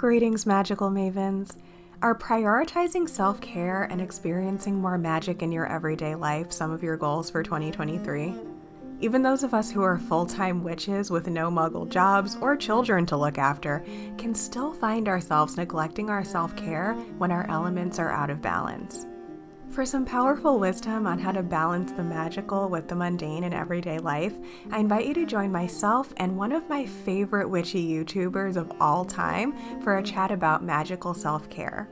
Greetings, magical mavens. Are prioritizing self-care and experiencing more magic in your everyday life some of your goals for 2023? Even those of us who are full-time witches with no muggle jobs or children to look after can still find ourselves neglecting our self-care when our elements are out of balance. For some powerful wisdom on how to balance the magical with the mundane in everyday life, I invite you to join myself and one of my favorite witchy YouTubers of all time for a chat about magical self-care.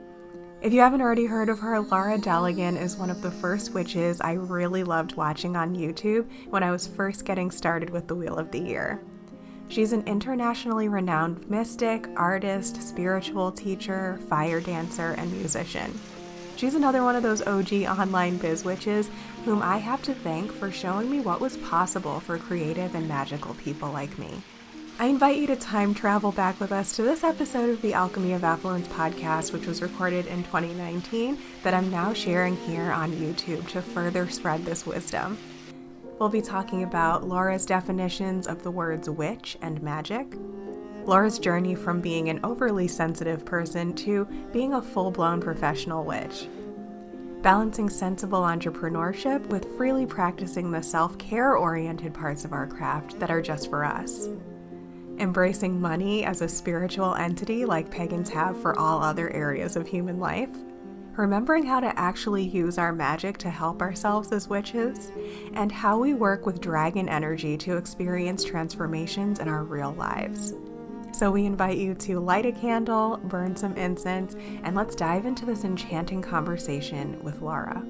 If you haven't already heard of her, Laura Daligan is one of the first witches I really loved watching on YouTube when I was first getting started with the Wheel of the Year. She's an internationally renowned mystic, artist, spiritual teacher, fire dancer, and musician. She's another one of those OG online biz witches whom I have to thank for showing me what was possible for creative and magical people like me. I invite you to time travel back with us to this episode of the Alchemy of Affluence podcast, which was recorded in 2019, that I'm now sharing here on YouTube to further spread this wisdom. We'll be talking about Laura's definitions of the words witch and magic, Laura's journey from being an overly sensitive person to being a full-blown professional witch, balancing sensible entrepreneurship with freely practicing the self-care-oriented parts of our craft that are just for us, embracing money as a spiritual entity like pagans have for all other areas of human life, remembering how to actually use our magic to help ourselves as witches, and how we work with dragon energy to experience transformations in our real lives. So we invite you to light a candle, burn some incense, and let's dive into this enchanting conversation with Laura.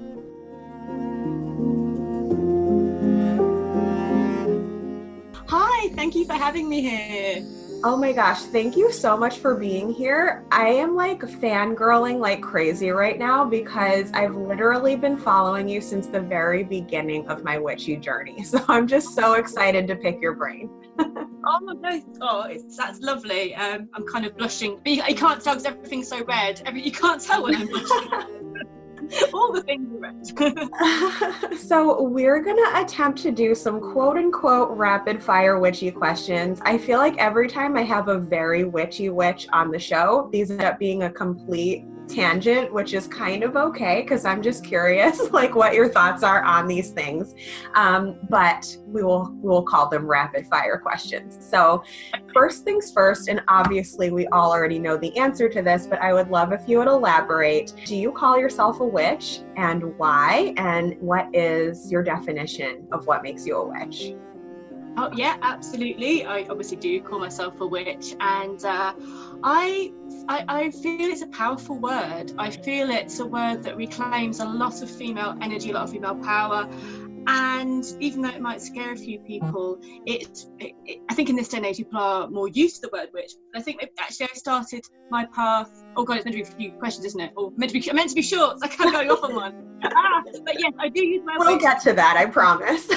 Hi, thank you for having me here. Oh my gosh, thank you so much for being here. I am like fangirling like crazy right now because I've literally been following you since the very beginning of my witchy journey. So I'm just so excited to pick your brain. Oh no! Oh, that's lovely. I'm kind of blushing. But you can't tell because everything's so red. You can't tell when I'm blushing. All the things are red. So we're gonna attempt to do some quote unquote rapid fire witchy questions. I feel like every time I have a very witchy witch on the show, these end up being a complete tangent, which is kind of okay because I'm just curious like what your thoughts are on these things. But we will call them rapid fire questions. So first things first, and obviously we all already know the answer to this, but I would love if you would elaborate. Do you call yourself a witch, and why? And what is your definition of what makes you a witch? Oh yeah, absolutely. I obviously do call myself a witch, and I feel it's a powerful word. I feel it's a word that reclaims a lot of female energy, a lot of female power. And even though it might scare a few people, I think in this day and age people are more used to the word witch. I think actually I started my path. Oh God, it's meant to be a few questions, isn't it? Or meant to be short. So I can't go off on one. But yes, I do use my. We'll get to that, I promise.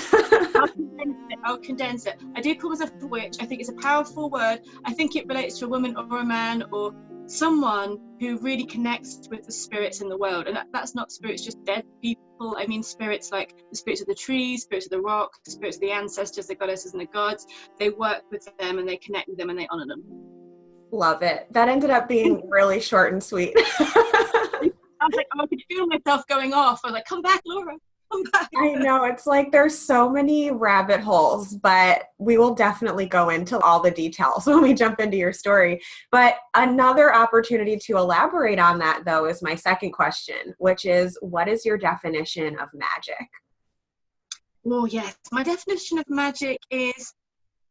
I'll condense it. I do call myself a witch. I think it's a powerful word. I think it relates to a woman or a man or someone who really connects with the spirits in the world. And that's not spirits just dead people. I mean spirits like the spirits of the trees, spirits of the rock, spirits of the ancestors, the goddesses and the gods. They work with them and they connect with them and they honor them. Love it. That ended up being really short and sweet. I was like, I could feel myself going off. I was like, come back, Laura. I know, it's like there's so many rabbit holes, but we will definitely go into all the details when we jump into your story. But another opportunity to elaborate on that, though, is my second question, which is, what is your definition of magic? Oh, yes. My definition of magic is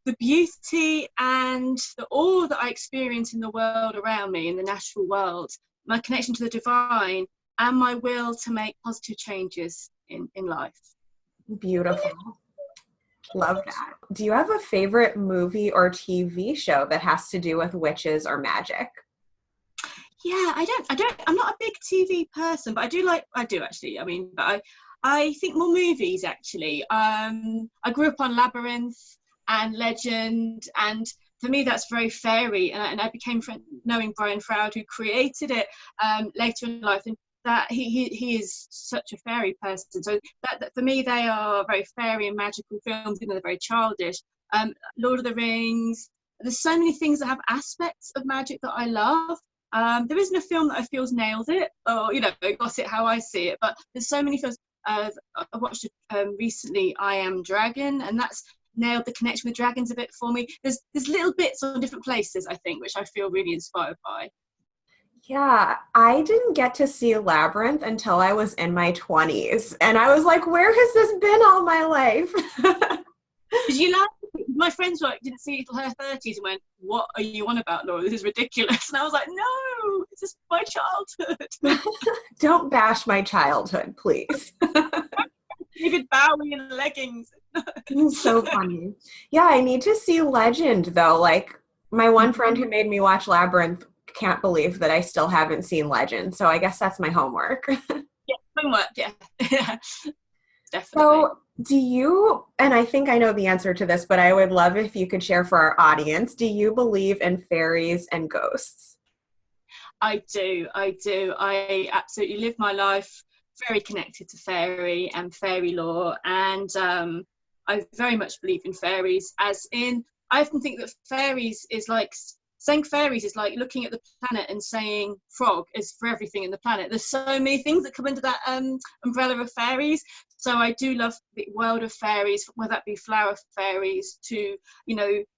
the beauty and the awe that I experience in the world around me, in the natural world, my connection to the divine, and my will to make positive changes in life. Beautiful. Love that. Do you have a favorite movie or TV show that has to do with witches or magic? Yeah, I'm not a big TV person, but I do actually. I mean, but I think more movies actually. I grew up on Labyrinth and Legend, and for me that's very fairy, and I became knowing Brian Froud, who created it later in life, and that he is such a fairy person. So that for me they are very fairy and magical films, even though they're very childish. Lord of the Rings, there's so many things that have aspects of magic that I love. There isn't a film that I feel's nailed it, or got it how I see it. But there's so many films. I watched recently, I Am Dragon, and that's nailed the connection with dragons a bit for me. There's little bits on different places, I think, which I feel really inspired by. Yeah, I didn't get to see Labyrinth until I was in my 20s. And I was like, where has this been all my life? Did you laugh? My friends didn't see it till her 30s and went, "What are you on about, Laura? This is ridiculous." And I was like, "No, it's just my childhood." Don't bash my childhood, please. David Bowie in leggings. So funny. Yeah, I need to see Legend though. Like my one friend who made me watch Labyrinth can't believe that I still haven't seen Legend. So I guess that's my homework. Yeah, homework, yeah. Definitely. So do you, and I think I know the answer to this, but I would love if you could share for our audience, do you believe in fairies and ghosts? I do. I absolutely live my life very connected to fairy and fairy lore, and I very much believe in fairies, as in, I often think that fairies is like, saying fairies is like looking at the planet and saying frog is for everything in the planet. There's so many things that come under that umbrella of fairies. So I do love the world of fairies, whether that be flower fairies to,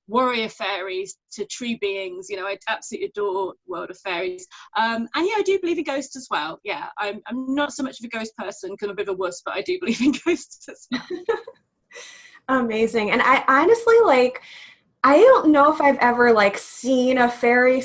warrior fairies to tree beings. I absolutely adore the world of fairies. And yeah, I do believe in ghosts as well. Yeah, I'm not so much of a ghost person because I'm a bit of a wuss, but I do believe in ghosts as well. Amazing. And I honestly I don't know if I've ever seen a fairy.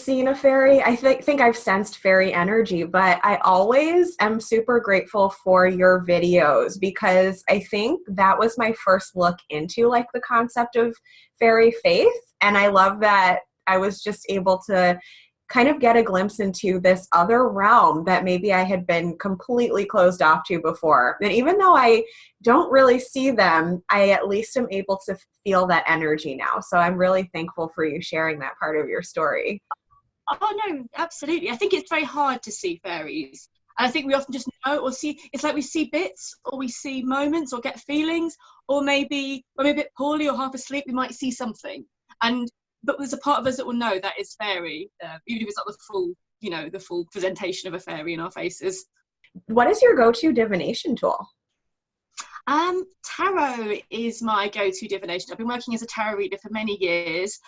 I think I've sensed fairy energy, but I always am super grateful for your videos because I think that was my first look into the concept of fairy faith. And I love that I was just able to kind of get a glimpse into this other realm that maybe I had been completely closed off to before. And even though I don't really see them, I at least am able to feel that energy now. So I'm really thankful for you sharing that part of your story. Oh no, absolutely. I think it's very hard to see fairies. And I think we often just know or see, it's like we see bits or we see moments or get feelings, or maybe when we're a bit poorly or half asleep, we might see something. But there's a part of us that will know that is fairy, even if it's not the full presentation of a fairy in our faces. What is your go-to divination tool? Tarot is my go-to divination. I've been working as a tarot reader for many years.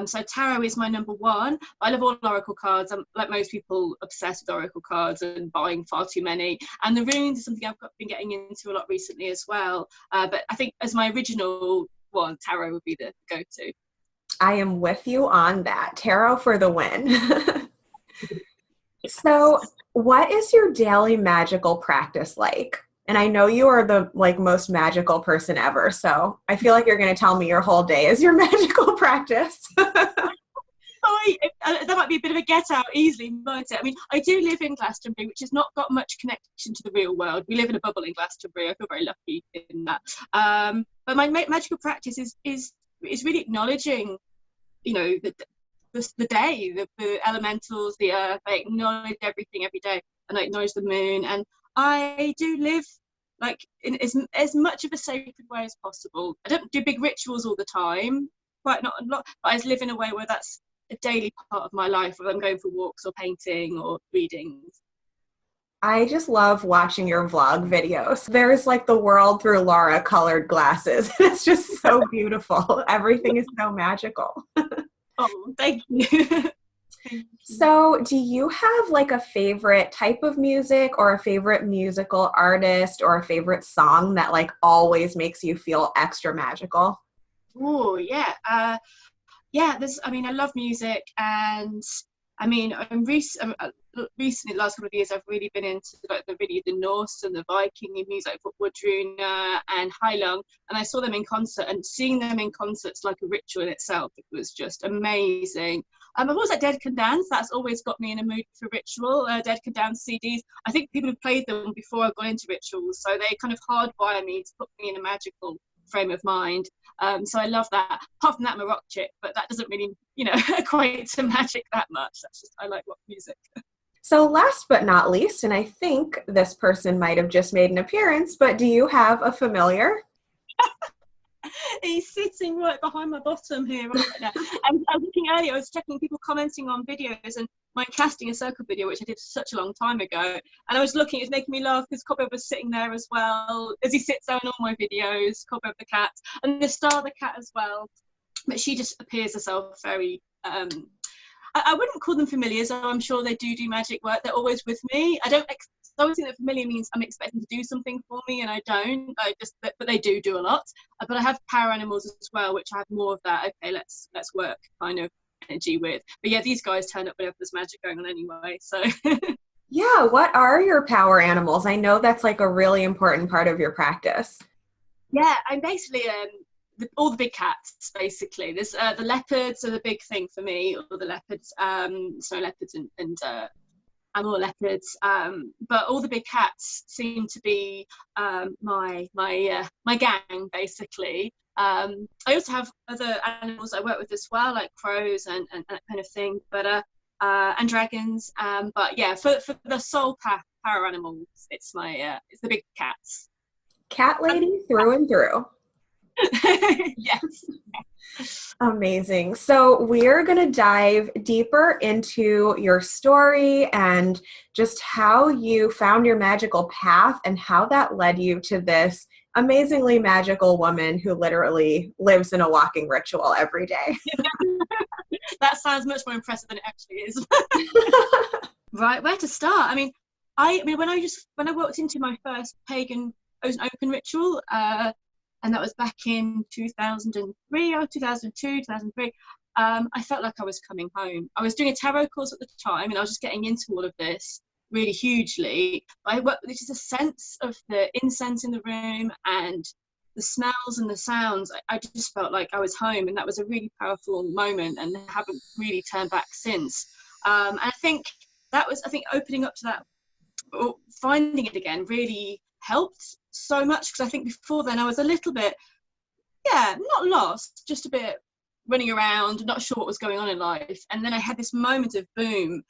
So tarot is my number one. I love all oracle cards. I'm, like most people, obsessed with oracle cards and buying far too many. And the runes is something I've been getting into a lot recently as well. But I think as my original one, tarot would be the go-to. I am with you on that. Tarot for the win. So what is your daily magical practice like? And I know you are the most magical person ever. So I feel like you're going to tell me your whole day is your magical practice. That might be a bit of a get out easily, mightn't it? I mean, I do live in Glastonbury, which has not got much connection to the real world. We live in a bubble in Glastonbury. I feel very lucky in that. But my magical practice is really acknowledging the day, the elementals, the earth. I acknowledge everything every day, and I acknowledge the moon. And I do live in as much of a sacred way as possible. I don't do big rituals all the time, quite not a lot, but I live in a way where that's a daily part of my life, whether I'm going for walks or painting or readings. I just love watching your vlog videos. There's the world through Laura colored glasses. It's just so beautiful. Everything is so magical. Oh, thank you. So do you have a favorite type of music or a favorite musical artist or a favorite song that always makes you feel extra magical? Oh, yeah. I love music, and recently, the last couple of years, I've really been into the Norse and the Viking music, like Wodruna and Heilung, and I saw them in concert, and seeing them in concert's like a ritual in itself. It was just amazing. I've always like Dead Can Dance. That's always got me in a mood for ritual. Dead Can Dance CDs. I think people have played them before I got into rituals, so they kind of hardwire me to put me in a magical frame of mind. So I love that. Apart from that, I'm a rock chick, but that doesn't really, equate to magic that much. That's just, I like rock music. So last but not least, and I think this person might have just made an appearance, but do you have a familiar? He's sitting right behind my bottom here right now. And I was looking earlier, I was checking people commenting on videos and my casting a circle video, which I did such a long time ago. And I was looking, it's making me laugh because Cobweb was sitting there as well, as he sits there in all my videos, Cobweb the cat, and the Star the cat as well. But she just appears herself very, I wouldn't call them familiars. I'm sure they do magic work. They're always with me. I always think that familiar means I'm expecting to do something for me, and I don't. But they do a lot. But I have power animals as well, which I have more of that. Okay, let's work kind of energy with. But yeah, these guys turn up whenever there's magic going on anyway. So. Yeah, what are your power animals? I know that's like a really important part of your practice. Yeah, I'm basically all the big cats, basically. There's the leopards are the big thing for me, or the leopards, snow leopards and animal leopards. But all the big cats seem to be my gang, basically. I also have other animals I work with as well, like crows and that kind of thing. But and dragons. But yeah, for the soul power animals, it's the big cats. Cat lady through and through. Yes. Amazing. So we're going to dive deeper into your story and just how you found your magical path and how that led you to this amazingly magical woman who literally lives in a walking ritual every day. That sounds much more impressive than it actually is. Right, where to start? I mean, when I walked into my first pagan open ritual, and that was back in 2003 or 2002, 2003. I felt like I was coming home. I was doing a tarot course at the time, and I was just getting into all of this really hugely. There's just a sense of the incense in the room and the smells and the sounds. I just felt like I was home, and that was a really powerful moment, and I haven't really turned back since. And I think opening up to that, or finding it again, really helped so much, because I think before then I was a little bit, not lost, just a bit running around, not sure what was going on in life. And then I had this moment of boom,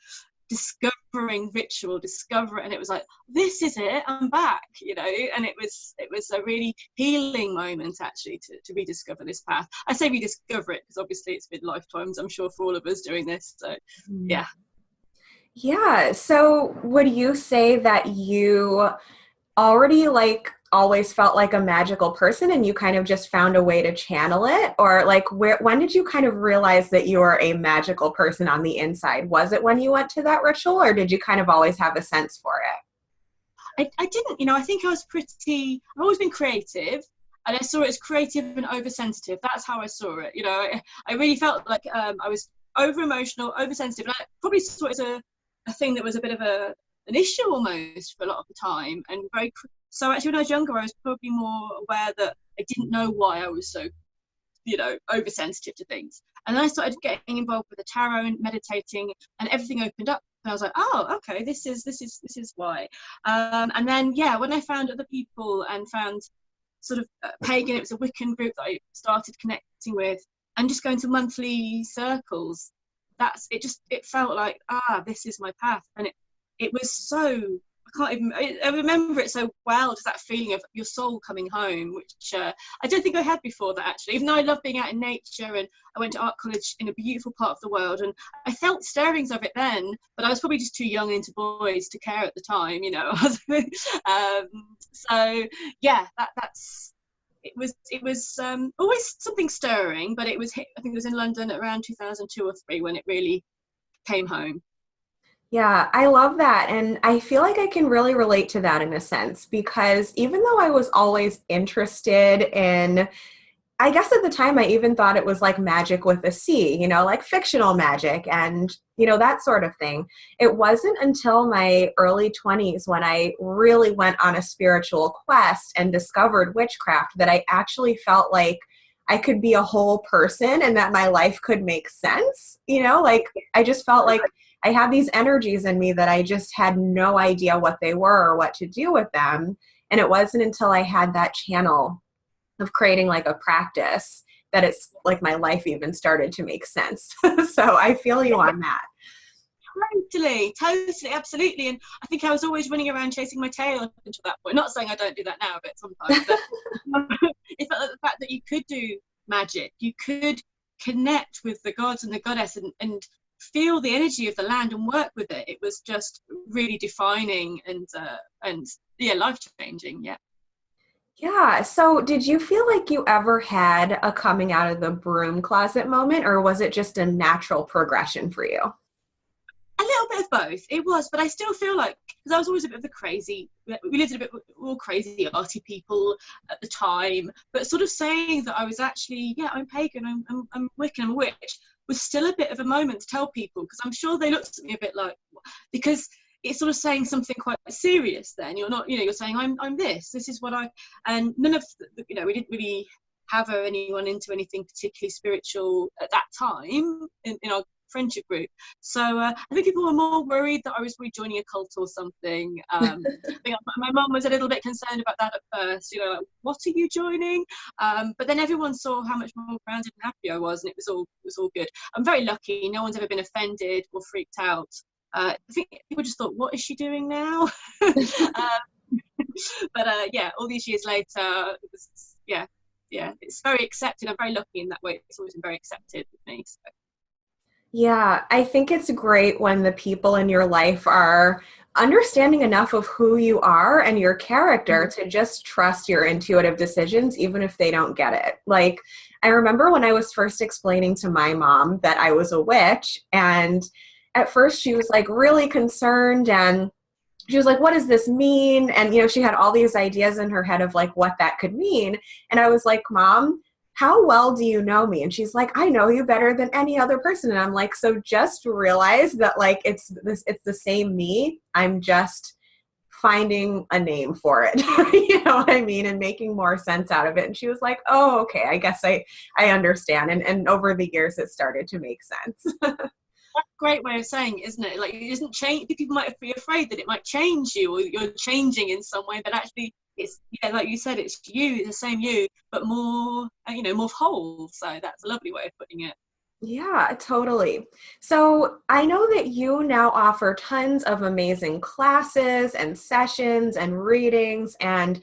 discovering ritual, and it was like, this is it, I'm back, and it was a really healing moment actually to rediscover this path. I say rediscover it because obviously it's been lifetimes, I'm sure, for all of us doing this. So yeah. So would you say that you already always felt like a magical person and you kind of just found a way to channel it? Or when did you kind of realize that you were a magical person on the inside? Was it when you went to that ritual, or did you kind of always have a sense for it? I didn't, I think I've always been creative, and I saw it as creative and oversensitive. That's how I saw it. I really felt like I was over emotional, oversensitive, and I probably saw it as a thing that was a bit of an issue almost for a lot of the time, and so actually when I was younger I was probably more aware that I didn't know why I was so oversensitive to things. And then I started getting involved with the tarot and meditating, and everything opened up, and I was like, oh, okay, this is why. And then when I found other people and found sort of pagan, it was a Wiccan group that I started connecting with, and just going to monthly circles, it felt like, this is my path. And it was so, I remember it so well, just that feeling of your soul coming home, which I don't think I had before that, actually. Even though I love being out in nature, and I went to art college in a beautiful part of the world, and I felt stirrings of it then, but I was probably just too young into boys to care at the time, So yeah, it was always something stirring, but I think it was in London around 2002 or 3 when it really came home. Yeah, I love that. And I feel like I can really relate to that in a sense, because even though I was always interested in, I guess at the time I even thought it was like magic with a C, like fictional magic and, that sort of thing. It wasn't until my early 20s when I really went on a spiritual quest and discovered witchcraft that I actually felt like I could be a whole person and that my life could make sense. I just felt like I had these energies in me that I just had no idea what they were or what to do with them. And it wasn't until I had that channel of creating like a practice that it's like my life even started to make sense. So I feel you on that. Totally, absolutely. And I think I was always running around chasing my tail up until that point. Not saying I don't do that now, but sometimes. But it felt like the fact that you could do magic, you could connect with the gods and the goddess, and feel the energy of the land and work with it. It was just really defining and yeah, life changing. Yeah. Yeah. So, did you feel like you ever had a coming out of the broom closet moment, or was it just a natural progression for you? A little bit of both. It was, but I still feel like, because I was always a bit of a crazy, we lived in a bit all crazy arty people at the time, but sort of saying that I was actually, yeah, I'm pagan, I'm Wiccan, I'm a witch, was still a bit of a moment to tell people, because I'm sure they looked at me a bit like, because it's sort of saying something quite serious then. You're not, you're saying I'm this is what and none of we didn't really have anyone into anything particularly spiritual at that time in our friendship group. So I think people were more worried that I was rejoining a cult or something. I think my mum was a little bit concerned about that at first, like, what are you joining? But then everyone saw how much more grounded and happy I was, and it was all good. I'm very lucky. No one's ever been offended or freaked out. I think people just thought, what is she doing now? But yeah, all these years later, it was, yeah, it's very accepted. I'm very lucky in that way. It's always been very accepted with me. So. Yeah, I think it's great when the people in your life are understanding enough of who you are and your character to just trust your intuitive decisions, even if they don't get it. Like, I remember when I was first explaining to my mom that I was a witch, and at first she was like really concerned, and she was like, what does this mean? And, she had all these ideas in her head of like what that could mean. And I was like, Mom, how well do you know me? And she's like, I know you better than any other person. And I'm like, so just realize that like it's the same me. I'm just finding a name for it. You know what I mean? And making more sense out of it. And she was like, oh, okay, I guess I understand. And over the years it started to make sense. That's a great way of saying it, isn't it? Like, it doesn't change. People might be afraid that it might change you, or you're changing in some way, but actually it's, yeah, like you said, it's you, it's the same you, but more, more whole. So that's a lovely way of putting it. Yeah, totally. So I know that you now offer tons of amazing classes and sessions and readings, and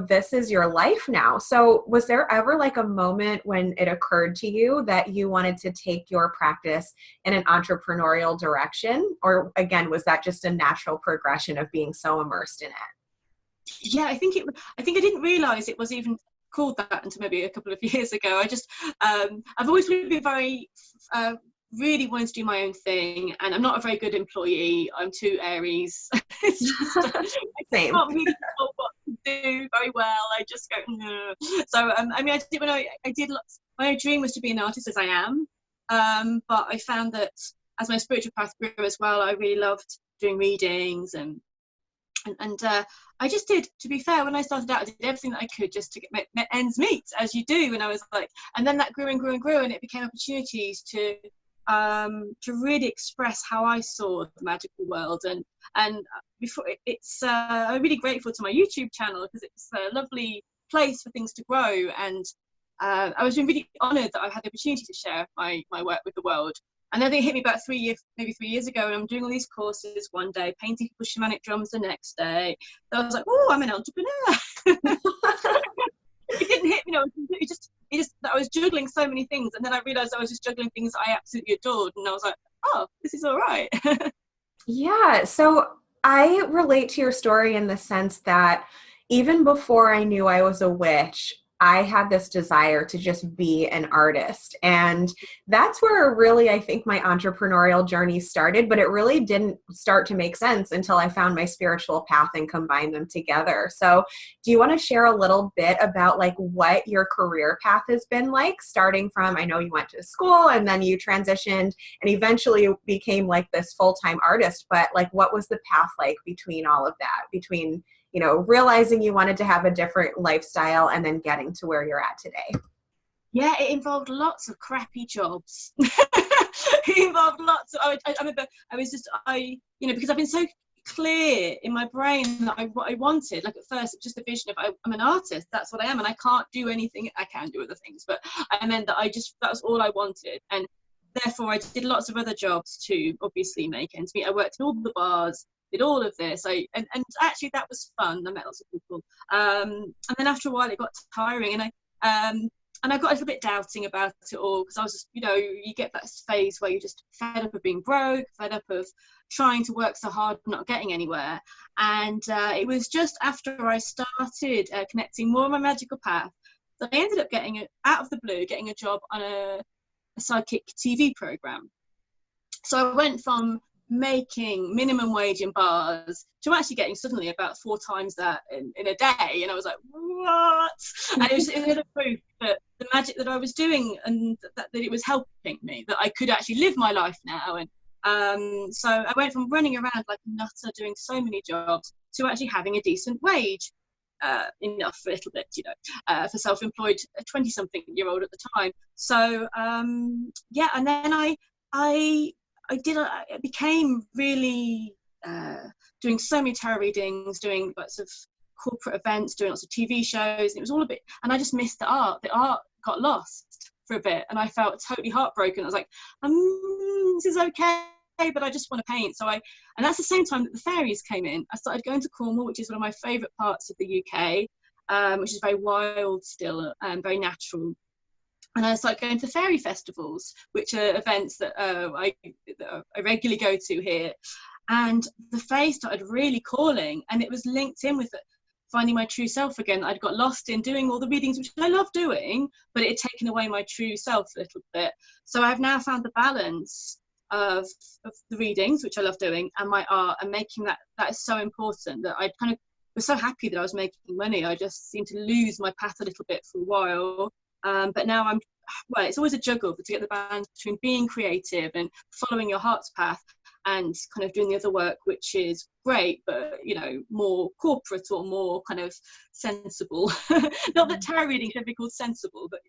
this is your life now. So was there ever like a moment when it occurred to you that you wanted to take your practice in an entrepreneurial direction? Or again, was that just a natural progression of being so immersed in it? Yeah, I think I didn't realize it was even called that until maybe a couple of years ago. I just I've always really been very really wanted to do my own thing, and I'm not a very good employee. I'm too Aries. It's just I Same. can't really know what to do very well. I just go no. So I mean, I did when I did lots. My dream was to be an artist, as I am, but I found that as my spiritual path grew as well, I really loved doing readings and I just did, to be fair, when I started out, I did everything that I could just to get ends meet, as you do. And I was like, and then that grew and grew and grew, and it became opportunities to really express how I saw the magical world. And before I'm really grateful to my YouTube channel, because it's a lovely place for things to grow. And I was really honoured that I had the opportunity to share my work with the world. And then they hit me about 3 years ago, and I'm doing all these courses one day, painting people's shamanic drums the next day. So I was like, oh, I'm an entrepreneur. It didn't hit me, it just that I was juggling so many things, and then I realized I was just juggling things I absolutely adored, and I was like, oh, this is all right. Yeah, so I relate to your story in the sense that even before I knew I was a witch, I had this desire to just be an artist. And that's where really, I think my entrepreneurial journey started, but it really didn't start to make sense until I found my spiritual path and combined them together. So do you want to share a little bit about like what your career path has been like, starting from, I know you went to school and then you transitioned and eventually became like this full-time artist, but like what was the path like between all of that, between realizing you wanted to have a different lifestyle and then getting to where you're at today? Yeah, it involved lots of crappy jobs. It involved lots of, I remember because I've been so clear in my brain that what I wanted, like at first, it's just a vision of I'm an artist, that's what I am, and I can't do anything. I can do other things, but I meant that that was all I wanted. And therefore I did lots of other jobs to obviously make ends meet. I worked in all the bars, did all of this. And actually that was fun. I met lots of people. And then after a while it got tiring, and I got a little bit doubting about it all, because I was just, you get that phase where you're just fed up of being broke, fed up of trying to work so hard, not getting anywhere. And it was just after I started connecting more on my magical path that I ended up out of the blue, getting a job on a psychic TV program. So I went from making minimum wage in bars to actually getting suddenly about 4 times that in a day, and I was like, what? And it was a proof that the magic that I was doing, and that it was helping me, that I could actually live my life now. And so I went from running around like a nutter doing so many jobs to actually having a decent wage, enough for a little bit, for self-employed 20-something-year-old at the time. So and then I became really doing so many tarot readings, doing lots of corporate events, doing lots of TV shows, and it was all a bit, and I just missed the art got lost for a bit, and I felt totally heartbroken. I was like, this is okay, but I just want to paint. And that's the same time that the fairies came in. I started going to Cornwall, which is one of my favourite parts of the UK, which is very wild still and very natural. And I started going to fairy festivals, which are events that I regularly go to here. And the fae started really calling, and it was linked in with finding my true self again. I'd got lost in doing all the readings, which I love doing, but it had taken away my true self a little bit. So I've now found the balance of the readings, which I love doing, and my art, and making that is so important, that I kind of was so happy that I was making money. I just seemed to lose my path a little bit for a while. But now it's always a juggle to get the balance between being creative and following your heart's path, and kind of doing the other work, which is great, but more corporate or more kind of sensible. Not that tarot reading should be called sensible, but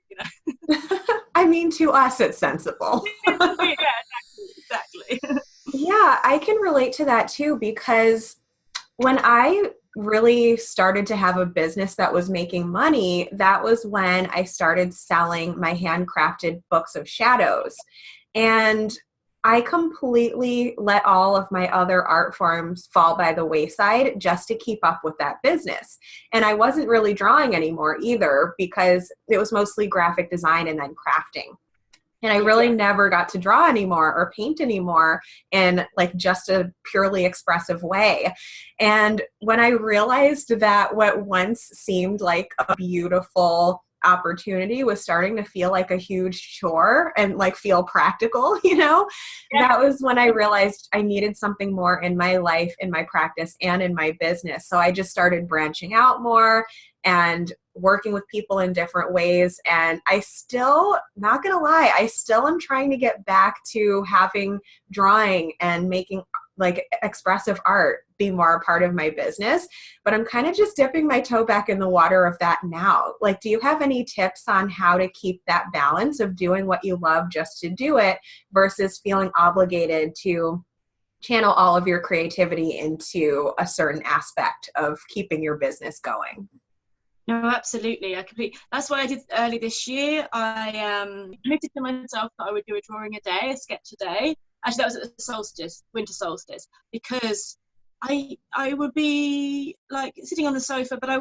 I mean, to us it's sensible. Yeah, exactly. Yeah, I can relate to that too, because when I really started to have a business that was making money, that was when I started selling my handcrafted books of shadows. And I completely let all of my other art forms fall by the wayside just to keep up with that business. And I wasn't really drawing anymore either, because it was mostly graphic design and then crafting. And I really never got to draw anymore or paint anymore in like just a purely expressive way. And when I realized that what once seemed like a beautiful opportunity was starting to feel like a huge chore and like feel practical, that was when I realized I needed something more in my life, in my practice, and in my business. So I just started branching out more and working with people in different ways. And I still, not gonna lie, I still am trying to get back to having drawing and making like expressive art be more a part of my business, but I'm kind of just dipping my toe back in the water of that now. Like, do you have any tips on how to keep that balance of doing what you love just to do it versus feeling obligated to channel all of your creativity into a certain aspect of keeping your business going? No, absolutely. That's what I did early this year. I committed to myself that I would do a drawing a day, a sketch a day. Actually, that was at the solstice, winter solstice, because I would be like sitting on the sofa, but I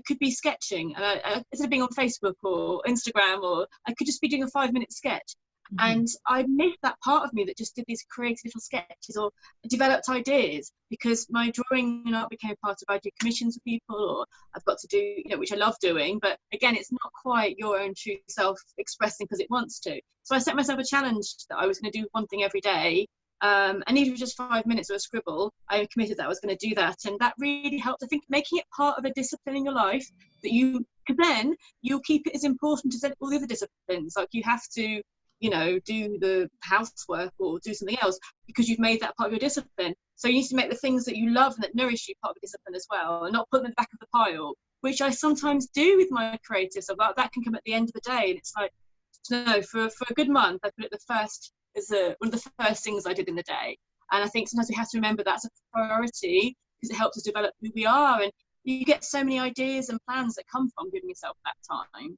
could be sketching, and instead of being on Facebook or Instagram, or I could just be doing a 5-minute sketch. Mm-hmm. And I missed that part of me that just did these creative little sketches or developed ideas, because my drawing art became a part of, I do commissions for people, or I've got to do, which I love doing, but again, it's not quite your own true self expressing because it wants to. So I set myself a challenge that I was going to do one thing every day, and even if it was just 5 minutes of a scribble, I committed that I was going to do that, and that really helped. I think making it part of a discipline in your life that because then you'll keep it as important as all the other disciplines. Like, you have to do the housework or do something else because you've made that part of your discipline. So you need to make the things that you love and that nourish you part of the discipline as well, and not put them in the back of the pile, which I sometimes do with my creative stuff. That can come at the end of the day, and it's like, for a good month, I put it as one of the first things I did in the day. And I think sometimes we have to remember that's a priority, because it helps us develop who we are, and you get so many ideas and plans that come from giving yourself that time.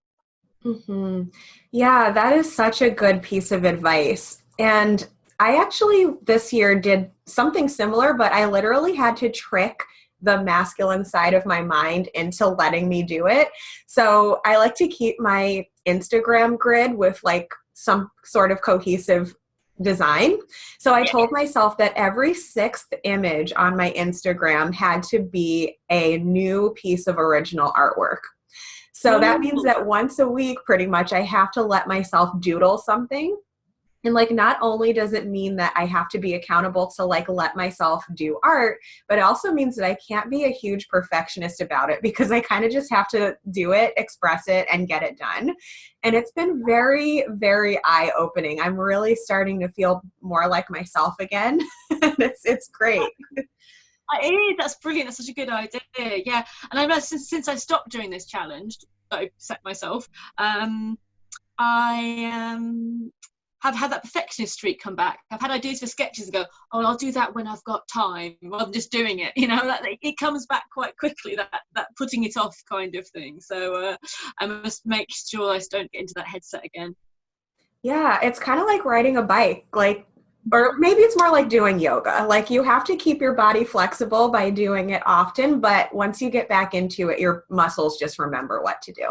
Yeah, that is such a good piece of advice. And I actually this year did something similar, but I literally had to trick the masculine side of my mind into letting me do it. So I like to keep my Instagram grid with like some sort of cohesive design. So I told myself that every sixth image on my Instagram had to be a new piece of original artwork. So that means Ooh. that once a week, pretty much, I have to let myself doodle something. And like, not only does it mean that I have to be accountable to like let myself do art, but it also means that I can't be a huge perfectionist about it because I kind of just have to do it, express it, and get it done. And it's been very, very eye-opening. I'm really starting to feel more like myself again. It's great. That's brilliant. That's such a good idea. Yeah. And I realized since I stopped doing this challenge that I set myself, I have had that perfectionist streak come back. I've had ideas for sketches and go, oh, I'll do that when I've got time rather than just doing it. You know, it comes back quite quickly, that putting it off kind of thing. So I must make sure I don't get into that headset again. Yeah, it's kind of like riding a bike, like, or maybe it's more like doing yoga. Like you have to keep your body flexible by doing it often, but once you get back into it, your muscles just remember what to do.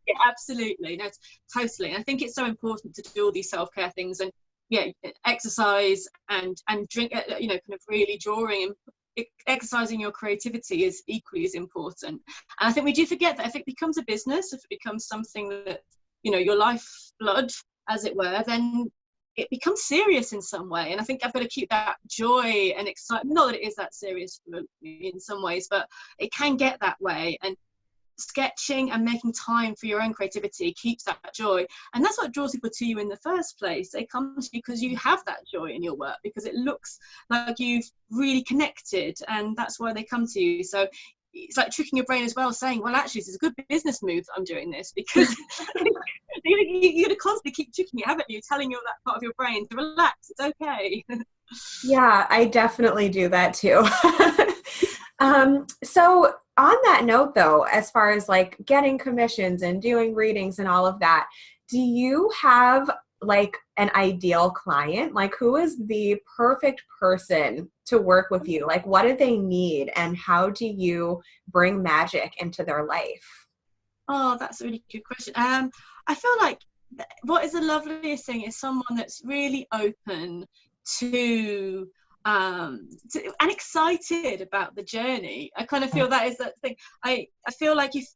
Yeah, absolutely. No, totally. I think it's so important to do all these self-care things, and yeah, exercise and drink. You know, kind of really drawing and exercising your creativity is equally as important. And I think we do forget that if it becomes a business, if it becomes something that, you know, your lifeblood, as it were, then it becomes serious in some way. And I think I've got to keep that joy and excitement. Not that it is that serious in some ways, but it can get that way. And sketching and making time for your own creativity keeps that joy, and that's what draws people to you in the first place. They come to you because you have that joy in your work, because it looks like you've really connected, and that's why they come to you. So it's like tricking your brain as well, saying, well, actually, this is a good business move that I'm doing this, because you're gonna constantly keep tricking it, haven't you, telling your that part of your brain to relax, it's okay. Yeah, I definitely do that too. So on that note though, as far as like getting commissions and doing readings and all of that, do you have like an ideal client? Like who is the perfect person to work with you? Like what do they need and how do you bring magic into their life? Oh, that's a really good question. I feel like what is the loveliest thing is someone that's really open to and excited about the journey. I kind of feel that is that thing. I feel like if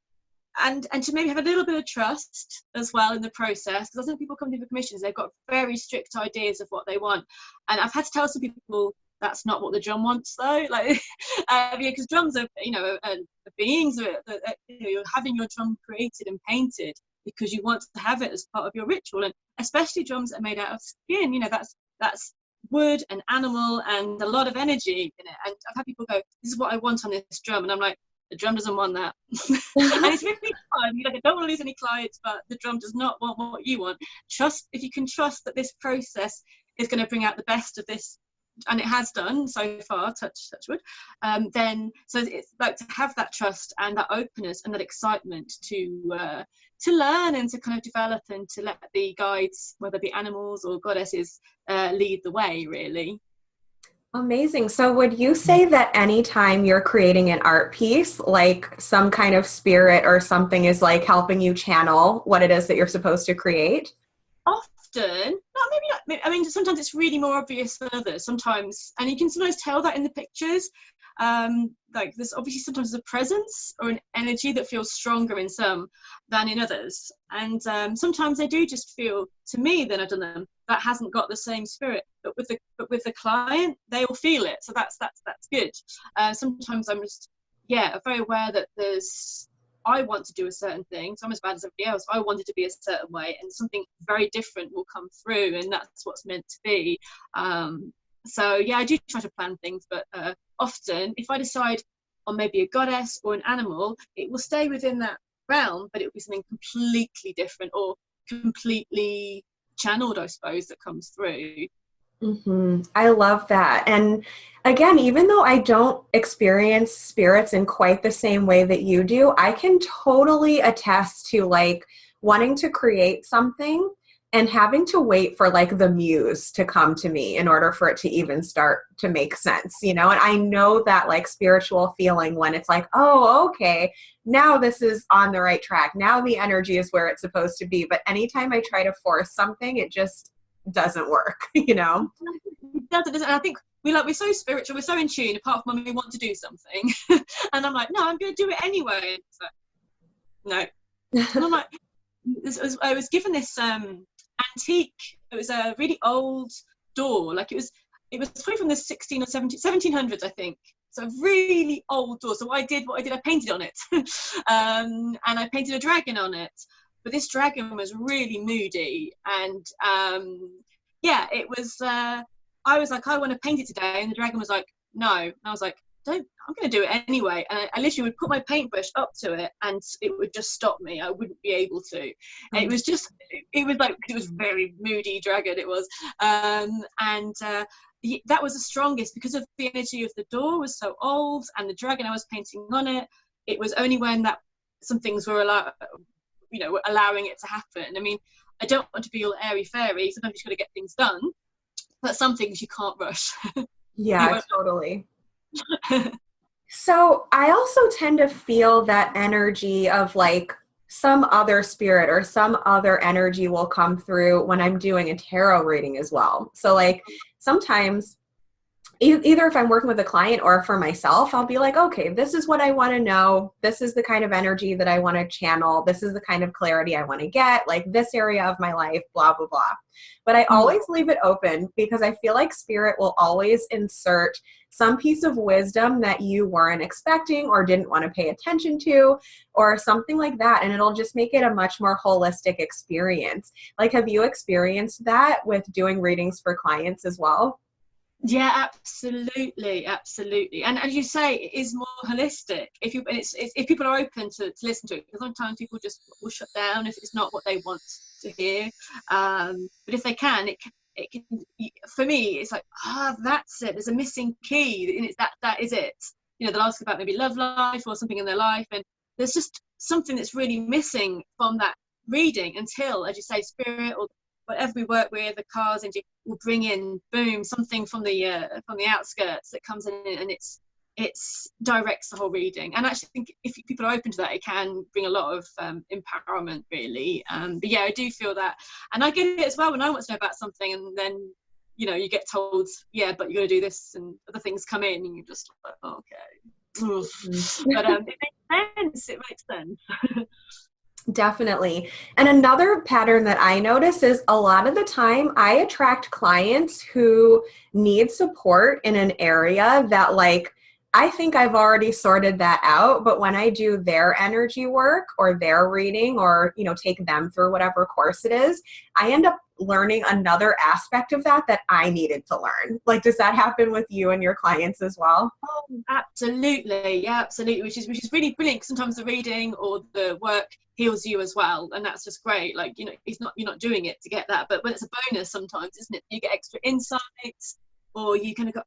and to maybe have a little bit of trust as well in the process, because I think people come to the commissions, they've got very strict ideas of what they want, and I've had to tell some people that's not what the drum wants though, like because drums are, you know, beings that you know, you're having your drum created and painted because you want to have it as part of your ritual, and especially drums that are made out of skin, you know, that's wood and animal and a lot of energy in it. And I've had people go, this is what I want on this drum, and I'm like, the drum doesn't want that. And it's really fun. You're like, I don't want to lose any clients, but the drum does not want what you want. Trust, if you can trust that this process is going to bring out the best of this, and it has done so far, touch wood, then so it's like to have that trust and that openness and that excitement to learn and to kind of develop and to let the guides, whether it be animals or goddesses, lead the way, really. Amazing. So would you say that anytime you're creating an art piece, like some kind of spirit or something is like helping you channel what it is that you're supposed to create? Often, not maybe not. I mean, sometimes it's really more obvious than others. Sometimes, and you can sometimes tell that in the pictures. Like there's obviously sometimes a presence or an energy that feels stronger in some than in others, and sometimes they do just feel, to me, then I've done them, that hasn't got the same spirit. But with the client, they will feel it. So that's good. Sometimes I'm just very aware that I want to do a certain thing, so I'm as bad as everybody else. I want it to be a certain way, and something very different will come through, and that's what's meant to be. So yeah, I do try to plan things, but often if I decide on maybe a goddess or an animal, it will stay within that realm, but it will be something completely different or completely channeled, I suppose, that comes through. I love that. And again, even though I don't experience spirits in quite the same way that you do, I can totally attest to like wanting to create something and having to wait for like the muse to come to me in order for it to even start to make sense, you know? And I know that like spiritual feeling when it's like, oh, okay, now this is on the right track. Now the energy is where it's supposed to be. But anytime I try to force something, it just doesn't work, you know? It doesn't. And I think we're so spiritual, we're so in tune, apart from when we want to do something. And I'm like, no, I'm going to do it anyway. It's like, no. And I'm like, I was given this antique, it was a really old door, like it was probably from the 16 or 1700s, I think. So a really old door. So what I did, I painted on it. And I painted a dragon on it. But this dragon was really moody. And yeah, it was, I was like, I want to paint it today. And the dragon was like, no. And I was like, I'm going to do it anyway. And I literally would put my paintbrush up to it and it would just stop me. I wouldn't be able to. And it was just, it was very moody dragon, it was. That was the strongest because of the energy of the door was so old, and the dragon I was painting on it. It was only when that some things were allowing it to happen. I mean, I don't want to be all airy fairy. Sometimes you've got to get things done, but some things you can't rush. Yeah, totally. So I also tend to feel that energy of like some other spirit or some other energy will come through when I'm doing a tarot reading as well. So like sometimes either if I'm working with a client or for myself, I'll be like, okay, this is what I want to know. This is the kind of energy that I want to channel. This is the kind of clarity I want to get, like this area of my life, blah, blah, blah. But I always leave it open because I feel like spirit will always insert some piece of wisdom that you weren't expecting or didn't want to pay attention to or something like that. And it'll just make it a much more holistic experience. Like, have you experienced that with doing readings for clients as well? Yeah, absolutely. And as you say, it is more holistic if people are open to listen to it, because sometimes people just will shut down if it's not what they want to hear. But if they can, it can. For me, it's like, that's it. There's a missing key, and it's that is it. You know, they'll ask about maybe love life or something in their life, and there's just something that's really missing from that reading until, as you say, spirit or whatever we work with, the cards, and will bring in, boom, something from the outskirts that comes in, and it's directs the whole reading. And I actually think if people are open to that, it can bring a lot of empowerment, really. But yeah, I do feel that, and I get it as well when I want to know about something, and then you get told, yeah, but you're going to do this, and other things come in, and you're just like, oh, okay. But it makes sense. Definitely. And another pattern that I notice is a lot of the time I attract clients who need support in an area that, like, I think I've already sorted that out, but when I do their energy work or their reading or, take them through whatever course it is, I end up learning another aspect of that I needed to learn. Like, does that happen with you and your clients as well? Oh, absolutely. Yeah, absolutely. Which is really brilliant. Sometimes the reading or the work heals you as well, and that's just great. Like, you're not doing it to get that, but when it's a bonus sometimes, isn't it? You get extra insights, or you kind of go,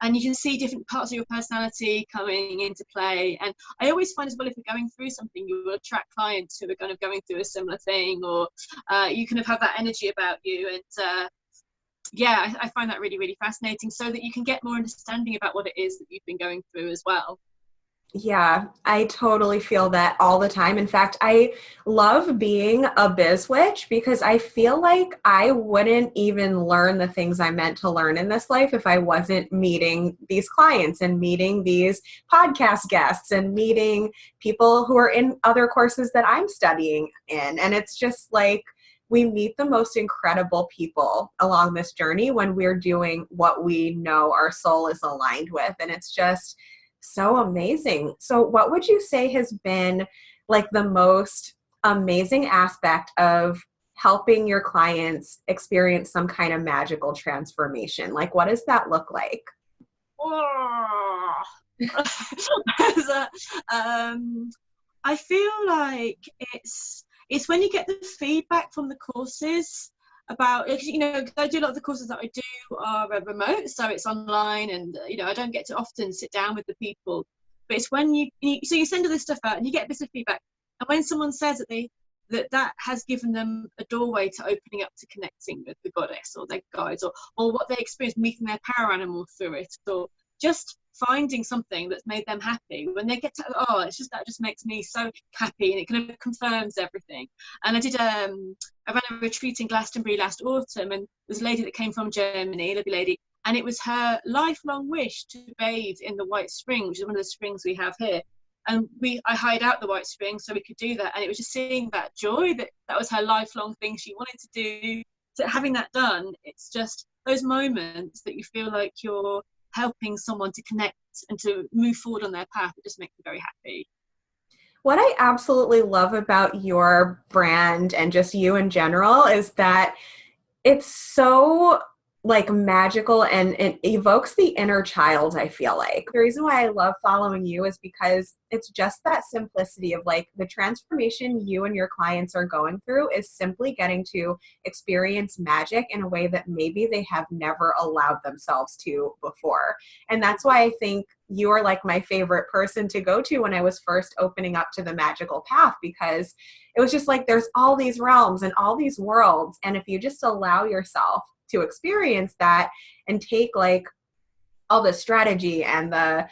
and you can see different parts of your personality coming into play. And I always find as well, if you're going through something, you will attract clients who are kind of going through a similar thing, or you kind of have that energy about you. And yeah, I find that really, really fascinating, so that you can get more understanding about what it is that you've been going through as well. Yeah, I totally feel that all the time. In fact, I love being a biz witch because I feel like I wouldn't even learn the things I meant to learn in this life if I wasn't meeting these clients and meeting these podcast guests and meeting people who are in other courses that I'm studying in. And it's just like, we meet the most incredible people along this journey when we're doing what we know our soul is aligned with. And it's just so amazing. So what would you say has been like the most amazing aspect of helping your clients experience some kind of magical transformation? Like, what does that look like? I feel like it's when you get the feedback from the courses about, I do a lot of the courses that I do are remote, so it's online, and I don't get to often sit down with the people, but it's when you send all this stuff out and you get bits of feedback, and when someone says that they that has given them a doorway to opening up to connecting with the goddess or their guides, or what they experience meeting their power animal through it, or just finding something that's made them happy when they get to, oh, it's just, that just makes me so happy, and it kind of confirms everything. And I ran a retreat in Glastonbury last autumn, and there's a lady that came from Germany, a lovely lady, and it was her lifelong wish to bathe in the White Spring, which is one of the springs we have here. And I hired out the White Spring so we could do that. And it was just seeing that joy, that was her lifelong thing she wanted to do. So having that done, it's just those moments that you feel like you're helping someone to connect and to move forward on their path. It just makes me very happy. What I absolutely love about your brand and just you in general is that it's so like magical, and it evokes the inner child, I feel like. The reason why I love following you is because it's just that simplicity of like the transformation you and your clients are going through is simply getting to experience magic in a way that maybe they have never allowed themselves to before. And that's why I think you are like my favorite person to go to when I was first opening up to the magical path, because it was just like there's all these realms and all these worlds, and if you just allow yourself to experience that and take like all the strategy and the,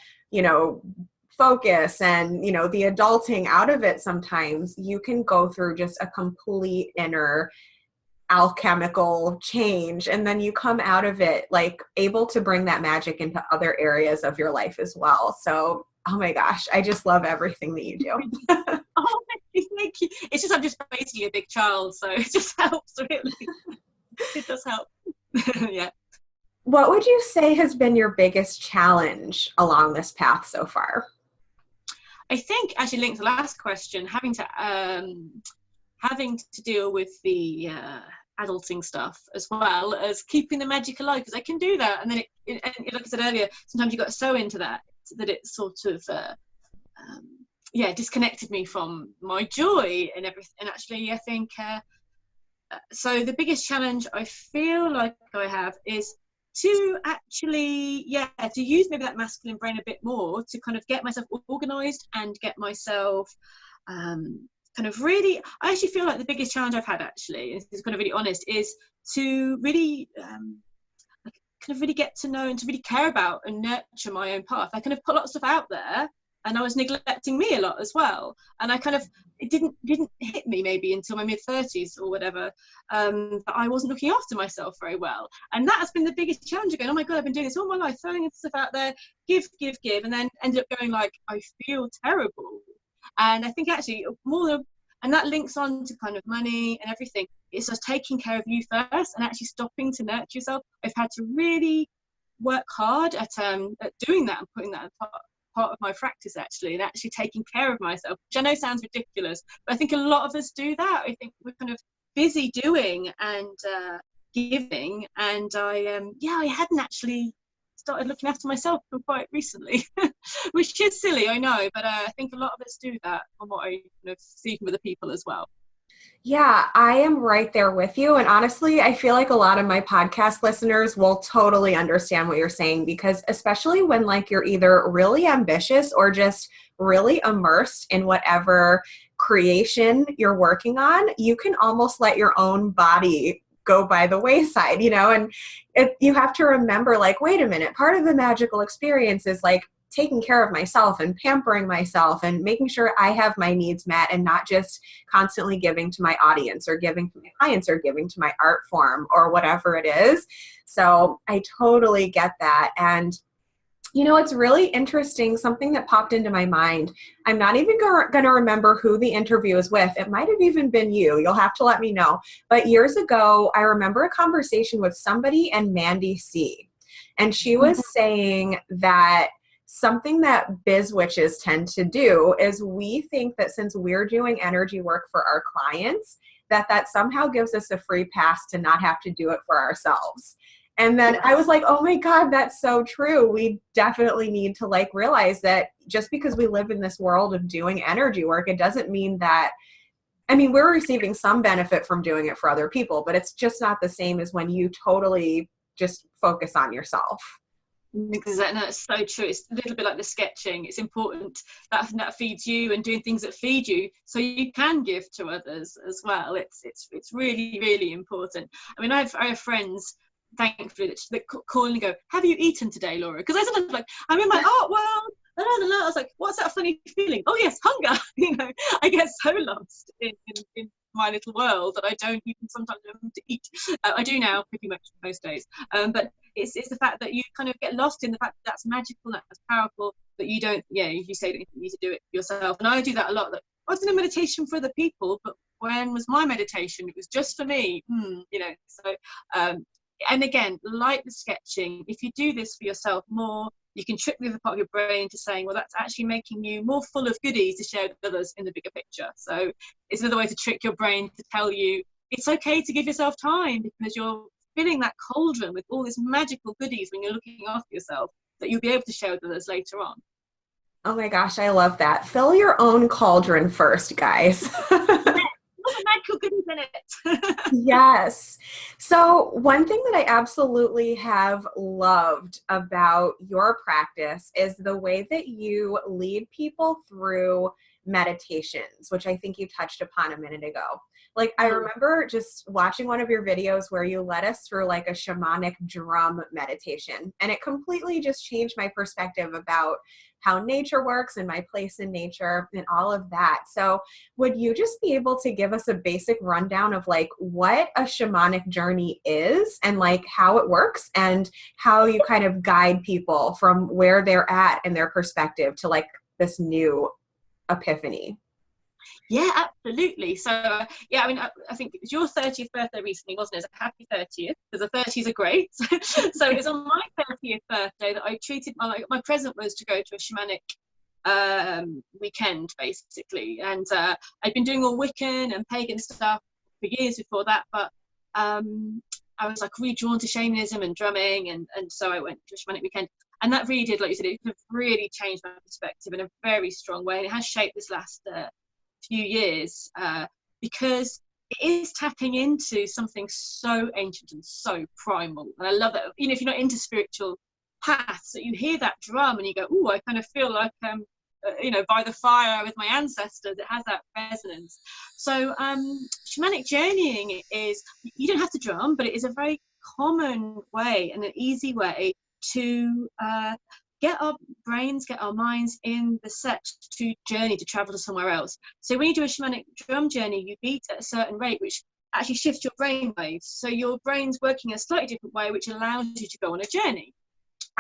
focus and, the adulting out of it, sometimes you can go through just a complete inner alchemical change. And then you come out of it like able to bring that magic into other areas of your life as well. So, oh my gosh, I just love everything that you do. Oh, thank you. It's just, I'm just basically a big child, so it just helps, really. It does help. Yeah. What would you say has been your biggest challenge along this path so far? I think, actually linked to the last question, having to deal with the adulting stuff as well as keeping the magic alive, because I can do that, and then and like I said earlier, sometimes you got so into that it sort of disconnected me from my joy and everything. And actually, I think so the biggest challenge I feel like I have is to actually, to use maybe that masculine brain a bit more to kind of get myself organized and get myself kind of really, I actually feel like the biggest challenge I've had, actually, is kind of really honest, is to really kind of really get to know and to really care about and nurture my own path. I kind of put a lot of stuff out there, and I was neglecting me a lot as well. And I kind of, it didn't hit me maybe until my mid-30s or whatever, that I wasn't looking after myself very well. And that has been the biggest challenge, going, oh my God, I've been doing this all my life, throwing stuff out there, give, and then ended up going like, I feel terrible. And I think actually and that links on to kind of money and everything. It's just taking care of you first and actually stopping to nurture yourself. I've had to really work hard at doing that and putting that part of my practice, actually, and actually taking care of myself, which I know sounds ridiculous, but I think a lot of us do that. I think we're kind of busy doing and giving, and I hadn't actually started looking after myself for quite recently, which is silly, I know, but I think a lot of us do that from what I kind of see from other people as well. Yeah, I am right there with you. And honestly, I feel like a lot of my podcast listeners will totally understand what you're saying, because especially when like you're either really ambitious or just really immersed in whatever creation you're working on, you can almost let your own body go by the wayside, and you have to remember like, wait a minute, part of the magical experience is like taking care of myself and pampering myself and making sure I have my needs met, and not just constantly giving to my audience or giving to my clients or giving to my art form or whatever it is. So I totally get that. And it's really interesting, something that popped into my mind. I'm not even going to remember who the interview is with. It might have even been you. You'll have to let me know. But years ago, I remember a conversation with somebody and Mandy C. And she was saying that something that biz witches tend to do is we think that since we're doing energy work for our clients, that somehow gives us a free pass to not have to do it for ourselves. And then I was like, oh my God, that's so true. We definitely need to like realize that just because we live in this world of doing energy work, it doesn't mean that, we're receiving some benefit from doing it for other people, but it's just not the same as when you totally just focus on yourself. Exactly, that's so true. It's a little bit like the sketching. It's important that that feeds you, and doing things that feed you, so you can give to others as well. It's really really important. I mean, I have friends, thankfully, that call and go, "Have you eaten today, Laura?" Because I sort of like, I'm in my art world. I was like, what's that funny feeling? Oh yes, hunger. You know, I get so lost in my little world that I don't even sometimes remember to eat. I do now, pretty much most days. But it's the fact that you kind of get lost in the fact that that's magical, that's powerful, but you don't, yeah, you say that you need to do it yourself. And I do that a lot. That I was in a meditation for other people, but when was my meditation? It was just for me, you know. So, and again, like the sketching, if you do this for yourself more, you can trick the other part of your brain to saying, well, that's actually making you more full of goodies to share with others in the bigger picture. So it's another way to trick your brain to tell you it's okay to give yourself time, because you're filling that cauldron with all these magical goodies when you're looking after yourself that you'll be able to share with others later on. Oh my gosh, I love that. Fill your own cauldron first, guys. Yeah, all the magical goodies in it. Yes. So, one thing that I absolutely have loved about your practice is the way that you lead people through meditations, which I think you touched upon a minute ago. Like, I remember just watching one of your videos where you led us through like a shamanic drum meditation, and it completely just changed my perspective about how nature works and my place in nature and all of that. So, would you just be able to give us a basic rundown of like what a shamanic journey is and like how it works and how you kind of guide people from where they're at and their perspective to like this new epiphany? Yeah, absolutely. So, yeah, I mean, I think it was your 30th birthday recently, wasn't it? It's a happy 30th, because the 30s are great. So it was on my 30th birthday that I treated my present was to go to a shamanic weekend, basically. And I'd been doing all Wiccan and pagan stuff for years before that, but I was like really drawn to shamanism and drumming, and so I went to a shamanic weekend. And that really did, like you said, it really changed my perspective in a very strong way. And it has shaped this last few years, because it is tapping into something so ancient and so primal. And I love that, you know, if you're not into spiritual paths, that you hear that drum and you go, oh, I kind of feel like you know, by the fire with my ancestors. It has that resonance. So shamanic journeying is, you don't have to drum, but it is a very common way and an easy way to get our brains, get our minds in the set to journey, to travel to somewhere else. So when you do a shamanic drum journey, you beat at a certain rate, which actually shifts your brain waves. So your brain's working in a slightly different way, which allows you to go on a journey.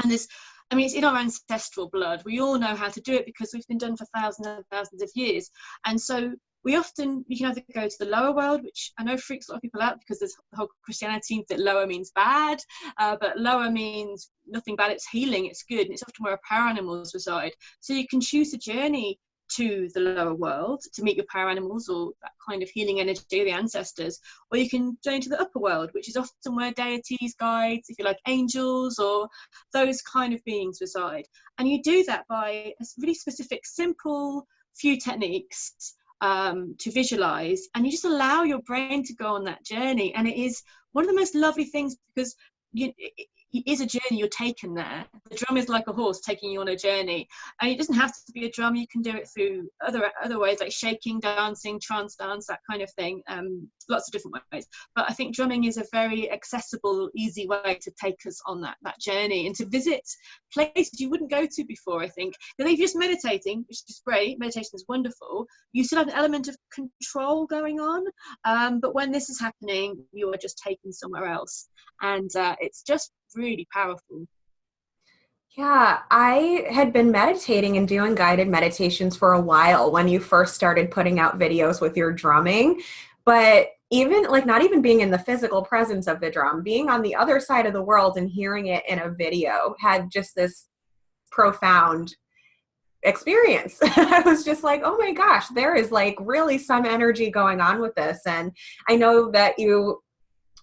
And this, I mean, it's in our ancestral blood. We all know how to do it because we've been done for thousands and thousands of years. And so we can either go to the lower world, which I know freaks a lot of people out because there's the whole Christianity that lower means bad, but lower means nothing bad, it's healing, it's good, and it's often where our power animals reside. So you can choose a journey to the lower world to meet your power animals or that kind of healing energy, the ancestors, or you can journey to the upper world, which is often where deities, guides, if you like, angels, or those kind of beings reside. And you do that by a really specific, simple few techniques to visualize, and you just allow your brain to go on that journey. And it is one of the most lovely things, because it is a journey, you're taken there. The drum is like a horse taking you on a journey, and it doesn't have to be a drum. You can do it through other ways, like shaking, dancing, trance dance, that kind of thing. Lots of different ways, but I think drumming is a very accessible, easy way to take us on that journey and to visit places you wouldn't go to before. I think that if you're just meditating, which is great, meditation is wonderful, you still have an element of control going on, but when this is happening, you are just taken somewhere else, and it's just really powerful. Yeah, I had been meditating and doing guided meditations for a while when you first started putting out videos with your drumming. But even like not even being in the physical presence of the drum, being on the other side of the world and hearing it in a video had just this profound experience. I was just like, oh my gosh, there is like really some energy going on with this. And I know that you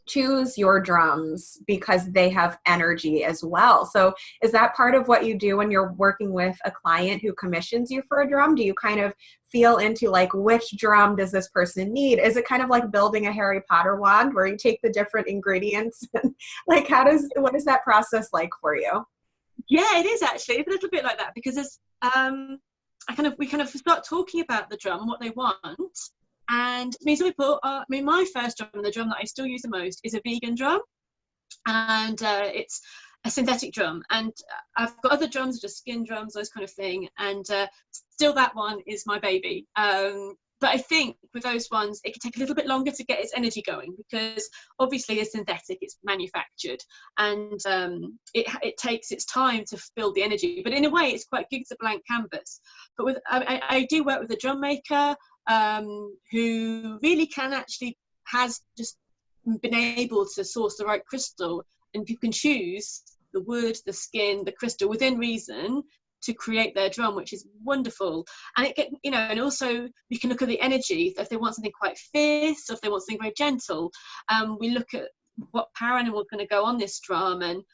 choose your drums because they have energy as well. So is that part of what you do when you're working with a client who commissions you for a drum? Do you kind of feel into like, which drum does this person need? Is it kind of like building a Harry Potter wand where you take the different ingredients? Like what is that process like for you? Yeah, it is actually. It's a little bit like that because there's we kind of start talking about the drum and what they want. And I mean, some people my first drum, the drum that I still use the most, is a vegan drum, and it's a synthetic drum. And I've got other drums, just skin drums, those kind of thing. And still, that one is my baby. But I think with those ones, it can take a little bit longer to get its energy going because obviously it's synthetic, it's manufactured, and it takes its time to build the energy. But in a way, it's quite good as a blank canvas. But with I do work with a drum maker who really has just been able to source the right crystal, and you can choose the wood, the skin, the crystal within reason to create their drum, which is wonderful. And and also we can look at the energy. If they want something quite fierce, or if they want something very gentle, we look at what power animal is going to go on this drum, and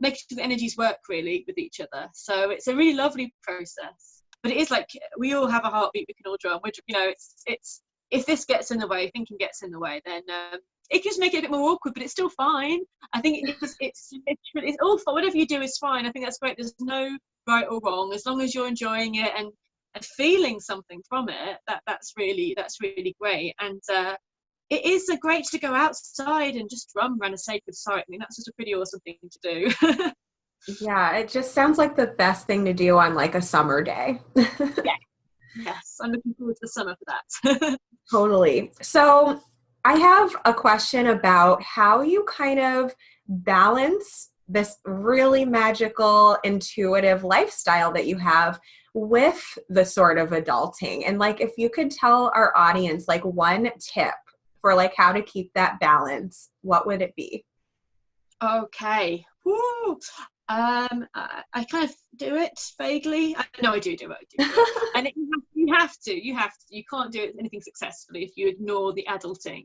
make sure the energies work really with each other. So it's a really lovely process. But it is like we all have a heartbeat, we can all drum. Which it's if this gets in the way, thinking gets in the way, then it just make it a bit more awkward, but it's still fine. I think it's all fine. Whatever you do is fine. I think that's great. There's no right or wrong, as long as you're enjoying it and feeling something from it. That's really great. And it is great to go outside and just drum around a sacred site. I mean, that's just a pretty awesome thing to do. Yeah, it just sounds like the best thing to do on like a summer day. Yeah. Yes, I'm looking forward to the summer for that. Totally. So I have a question about how you kind of balance this really magical, intuitive lifestyle that you have with the sort of adulting. And like, if you could tell our audience like one tip for like how to keep that balance, what would it be? Okay. Woo. I kind of do it vaguely. No, I do it. And you have to. You can't do anything successfully if you ignore the adulting.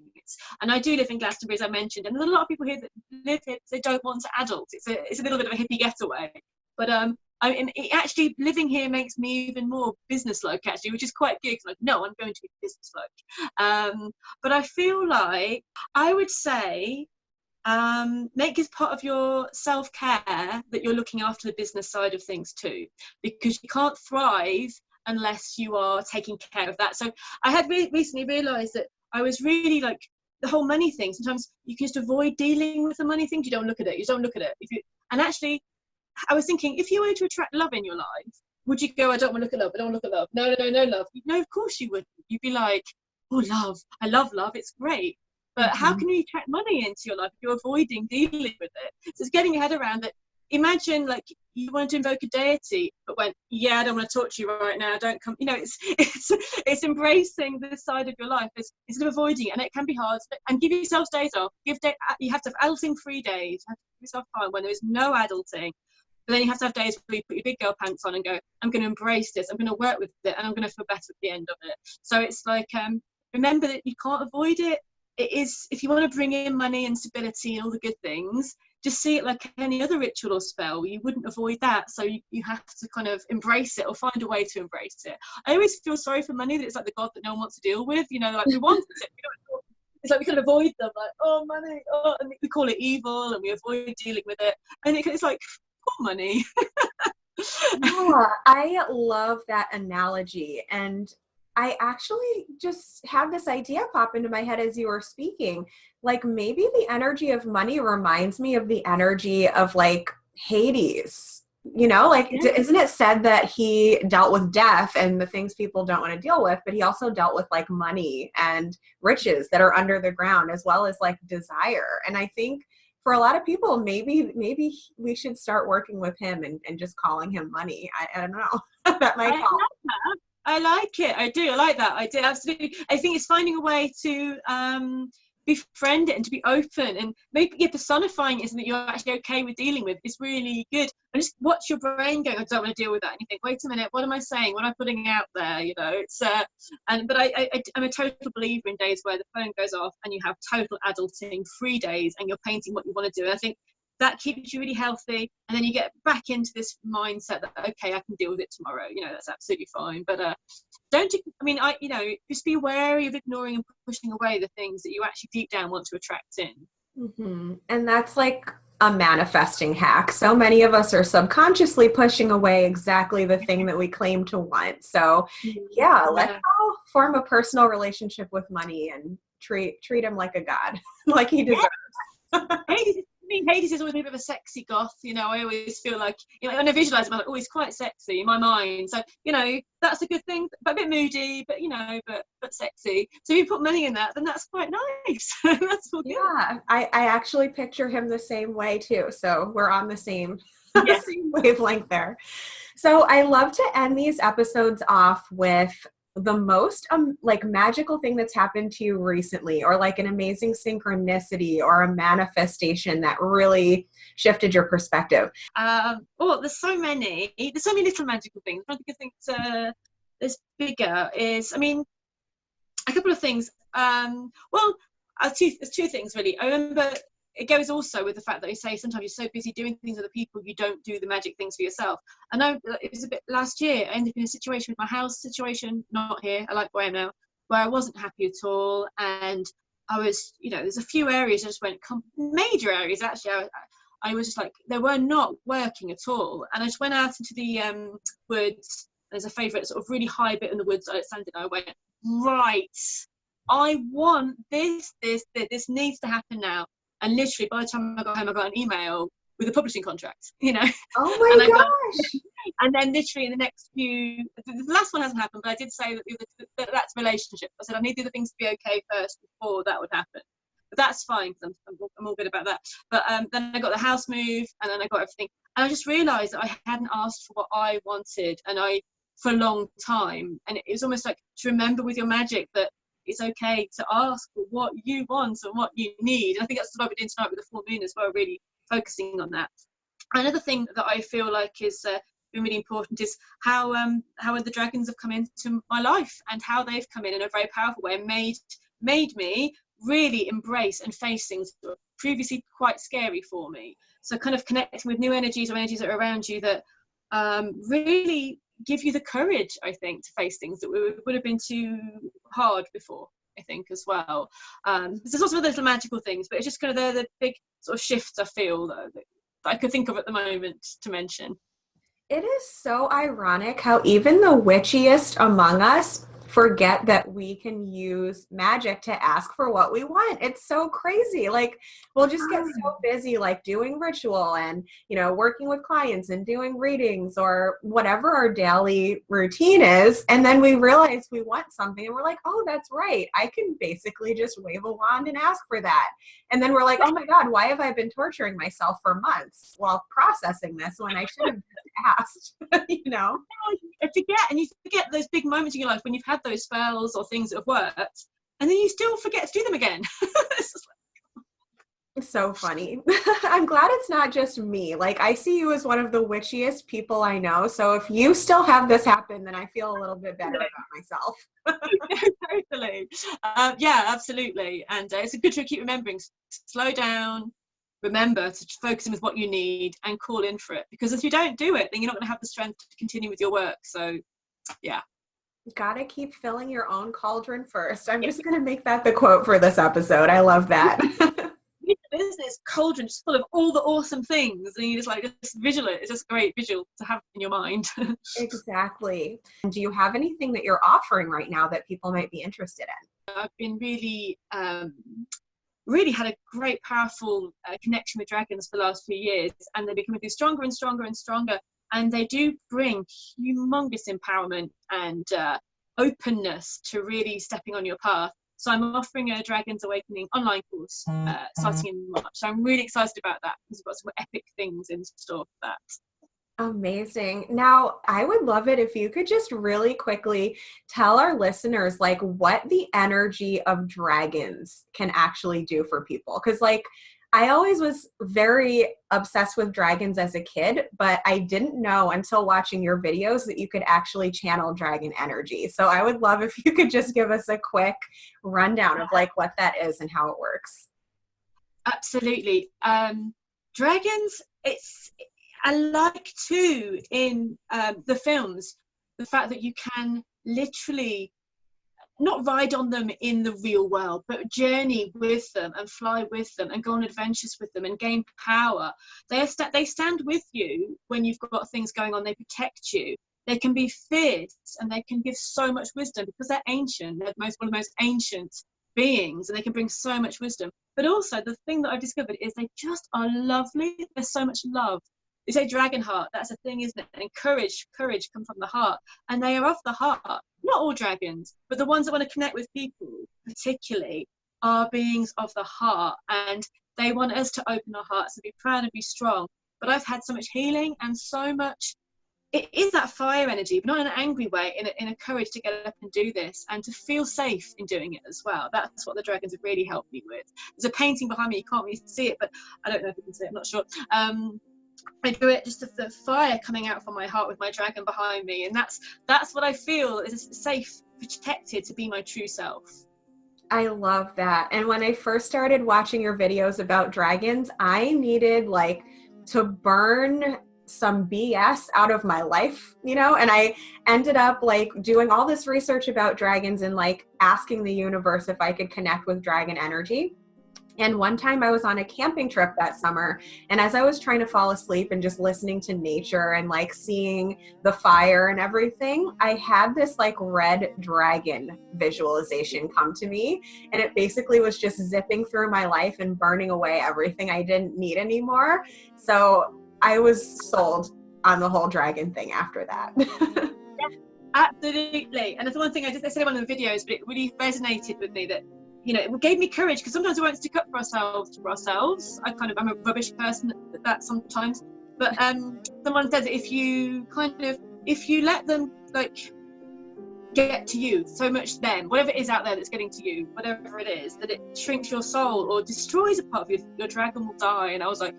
And I do live in Glastonbury, as I mentioned, and there's a lot of people here that live here, they don't want to adult. It's a little bit of a hippie getaway. But actually living here makes me even more business-like, actually, which is quite good. Like, no, I'm going to be business-like. But I feel like I would say make this part of your self-care that you're looking after the business side of things too, because you can't thrive unless you are taking care of that. So I had recently realized that I was really like the whole money thing. Sometimes you can just avoid dealing with the money thing. You don't look at it. And actually, I was thinking, if you were to attract love in your life, would you go, I don't want to look at love, I don't want to look at love. No, love. No, of course you wouldn't. You'd be like, oh, love, I love love, it's great. But how can you attract money into your life if you're avoiding dealing with it? So it's getting your head around that. Imagine like you wanted to invoke a deity, but went, yeah, I don't want to talk to you right now. Don't come. It's embracing this side of your life instead of avoiding it, and it can be hard. And give yourselves days off. You have to have adulting-free days. You have to give yourself time when there is no adulting. But then you have to have days where you put your big girl pants on and go, I'm going to embrace this. I'm going to work with it, and I'm going to feel better at the end of it. So it's like remember that you can't avoid it. It is, if you want to bring in money and stability and all the good things, just see it like any other ritual or spell. You wouldn't avoid that. So you have to kind of embrace it or find a way to embrace it. I always feel sorry for money, that it's like the god that no one wants to deal with. Like we want it. It's like we can avoid them, like, oh, money, oh, and we call it evil and we avoid dealing with it. And it's like, poor money. Yeah, I love that analogy. And I actually just had this idea pop into my head as you were speaking. Like maybe the energy of money reminds me of the energy of like Hades. Isn't it said that he dealt with death and the things people don't want to deal with, but he also dealt with like money and riches that are under the ground, as well as like desire. And I think for a lot of people, maybe we should start working with him and just calling him money. I don't know. That might help. I like it. I do. I like that. I do. Absolutely. I think it's finding a way to befriend it and to be open, and maybe personifying it, isn't that you're actually okay with dealing with, is really good. And just watch your brain going, I don't want to deal with that. And you think, wait a minute, what am I saying? What am I putting out there? It's but I'm a total believer in days where the phone goes off and you have total adulting free days and you're painting what you want to do. And I think that keeps you really healthy, and then you get back into this mindset that, okay, I can deal with it tomorrow. That's absolutely fine. But just be wary of ignoring and pushing away the things that you actually deep down want to attract in. Mm-hmm. And that's like a manifesting hack. So many of us are subconsciously pushing away exactly the thing that we claim to want. So yeah, let's all form a personal relationship with money and treat him like a god, like he deserves. Hades is always a bit of a sexy goth, you know. I always feel like, you know, when I visualize him, I'm like, oh, he's quite sexy in my mind. So, you know, that's a good thing, but a bit moody, but, you know, but sexy. So if you put money in that, then that's quite nice. That's all good. Yeah, I actually picture him the same way too. So we're on the same, Yes. same wavelength there. So I love to end these episodes off with the most like magical thing that's happened to you recently, or like an amazing synchronicity or a manifestation that really shifted your perspective. There's so many little magical things. I think I think there's bigger is, I mean, a couple of things. There's two things really. I remember it goes also with the fact that you say sometimes you're so busy doing things with other people, you don't do the magic things for yourself. I know it was a bit last year, I ended up in a situation with my house situation, not here, I like where I am now, where I wasn't happy at all. And I was, you know, there's a few areas I just went, major areas actually, I was just like, they were not working at all. And I just went out into the woods. There's a favourite sort of really high bit in the woods I standing. I went, right, I want this needs to happen now. And literally, by the time I got home, I got an email with a publishing contract, you know. Oh my gosh. And then literally in the next few, the last one hasn't happened, but I did say that that's relationship. I said, I need the other things to be okay first before that would happen. But that's fine, because I'm all good about that. But then I got the house move, and then I got everything. And I just realised that I hadn't asked for what I wanted, for a long time. And it was almost like to remember with your magic that it's okay to ask for what you want and what you need. And I think that's what I've been doing tonight with the full moon as well, really focusing on that. Another thing that I feel like is been really important is how the dragons have come into my life, and how they've come in a very powerful way and made me really embrace and face things that were previously quite scary for me. So kind of connecting with new energies or energies that are around you that really give you the courage, I think, to face things that would have been too hard before, I think, as well. There's also other little magical things, but it's just kind of the big sort of shifts I feel that I could think of at the moment to mention. It is so ironic how even the witchiest among us forget that we can use magic to ask for what we want. It's so crazy. Like, we'll just get so busy like doing ritual and, you know, working with clients and doing readings or whatever our daily routine is. And then we realize we want something and we're like, oh, that's right. I can basically just wave a wand and ask for that. And then we're like, oh my God, why have I been torturing myself for months while processing this when I should have just asked, you know? You forget those big moments in your life when you've had those spells or things that have worked, and then you still forget to do them again. It's so funny. I'm glad it's not just me. Like, I see you as one of the witchiest people I know. So if you still have this happen, then I feel a little bit better about myself. Totally. Yeah, absolutely. And it's a good to keep remembering. Slow down. Remember to focus in with what you need and call in for it. Because if you don't do it, then you're not going to have the strength to continue with your work. So, yeah. Gotta keep filling your own cauldron first. I'm just going to make that the quote for this episode. I love that. Business cauldron just full of all the awesome things, and you just visual it. It's just a great visual to have in your mind. Exactly. And do you have anything that you're offering right now that people might be interested in? I've been really had a great powerful connection with dragons for the last few years, and they're becoming stronger and stronger and stronger, and they do bring humongous empowerment and openness to really stepping on your path. So I'm offering a Dragons Awakening online course starting in March. So I'm really excited about that because we've got some epic things in store for that. Amazing. Now, I would love it if you could just really quickly tell our listeners like what the energy of dragons can actually do for people. Because like I always was very obsessed with dragons as a kid, but I didn't know until watching your videos that you could actually channel dragon energy. So I would love if you could just give us a quick rundown of like what that is and how it works. Absolutely. Dragons, I like too in the films, the fact that you can literally not ride on them in the real world, but journey with them and fly with them and go on adventures with them and gain power. They stand with you when you've got things going on. They protect you. They can be fierce, and they can give so much wisdom because they're ancient. They're one of the most ancient beings, and they can bring so much wisdom. But also, the thing that I've discovered is they just are lovely. There's so much love. They say dragon heart, that's a thing, isn't it? And courage come from the heart, and they are of the heart. Not all dragons, but the ones that want to connect with people particularly are beings of the heart, and they want us to open our hearts and be proud and be strong. But I've had so much healing and so much, it is that fire energy, but not in an angry way, in a courage to get up and do this and to feel safe in doing it as well. That's what the dragons have really helped me with. There's a painting behind me, you can't really see it, but I don't know if you can see it, I'm not sure. I do it just the fire coming out from my heart with my dragon behind me, and that's what I feel is safe, protected to be my true self. I love that. And when I first started watching your videos about dragons, I needed like to burn some BS out of my life, you know, and I ended up like doing all this research about dragons and like asking the universe if I could connect with dragon energy. And one time I was on a camping trip that summer, and as I was trying to fall asleep and just listening to nature and like seeing the fire and everything, I had this like red dragon visualization come to me, and it basically was just zipping through my life and burning away everything I didn't need anymore. So I was sold on the whole dragon thing after that. Yeah, absolutely. And that's one thing I said in one of the videos, but it really resonated with me that, you know, it gave me courage, because sometimes we won't stick up for ourselves. I'm a rubbish person at that sometimes. But someone says if you let them like get to you so much, then whatever it is out there that's getting to you, whatever it is, that it shrinks your soul or destroys a part of you, your dragon will die. And I was like,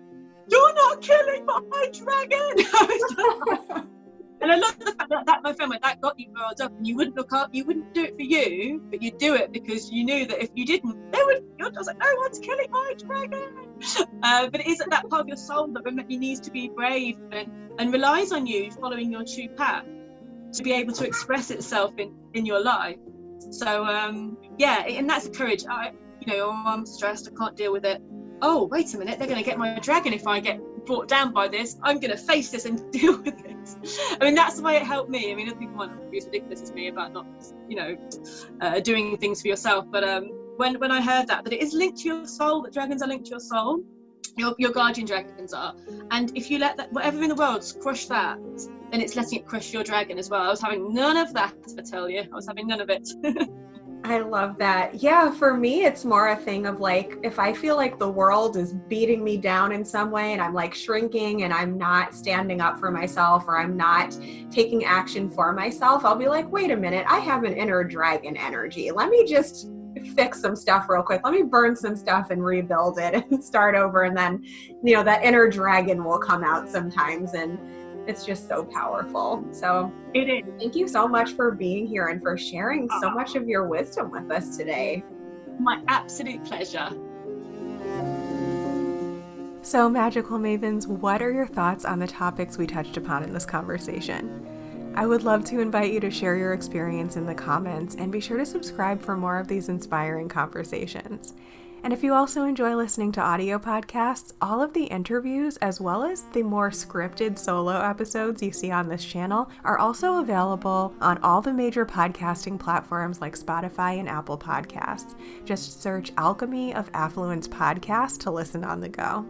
you're not killing my dragon. And I love the fact that my friend, that got you riled up, and you wouldn't look up, you wouldn't do it for you, but you'd do it because you knew that if you didn't, they would. I was like, no one's killing my dragon. But it is that part of your soul that needs to be brave and relies on you following your true path to be able to express itself in your life. So yeah, and that's the courage. I'm stressed, I can't deal with it. Oh, wait a minute, they're going to get my dragon if I get brought down by this. I'm going to face this and deal with it. I mean, that's the way it helped me. I mean, other people might not be as ridiculous as me about not, doing things for yourself. But when I heard that it is linked to your soul, that dragons are linked to your soul, your guardian dragons are. And if you let that, whatever in the world, crush that, then it's letting it crush your dragon as well. I was having none of that, I tell you. I was having none of it. I love that. Yeah, for me, it's more a thing of like, if I feel like the world is beating me down in some way and I'm like shrinking and I'm not standing up for myself or I'm not taking action for myself, I'll be like, wait a minute, I have an inner dragon energy. Let me just fix some stuff real quick. Let me burn some stuff and rebuild it and start over. And then, that inner dragon will come out sometimes. And it's just so powerful. So it is. Thank you so much for being here and for sharing so much of your wisdom with us today. My absolute pleasure. So, Magical Mavens, what are your thoughts on the topics we touched upon in this conversation? I would love to invite you to share your experience in the comments, and be sure to subscribe for more of these inspiring conversations. And if you also enjoy listening to audio podcasts, all of the interviews, as well as the more scripted solo episodes you see on this channel, are also available on all the major podcasting platforms like Spotify and Apple Podcasts. Just search Alchemy of Affluence Podcast to listen on the go.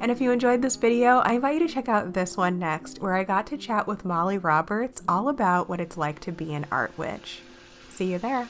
And if you enjoyed this video, I invite you to check out this one next, where I got to chat with Molly Roberts all about what it's like to be an art witch. See you there.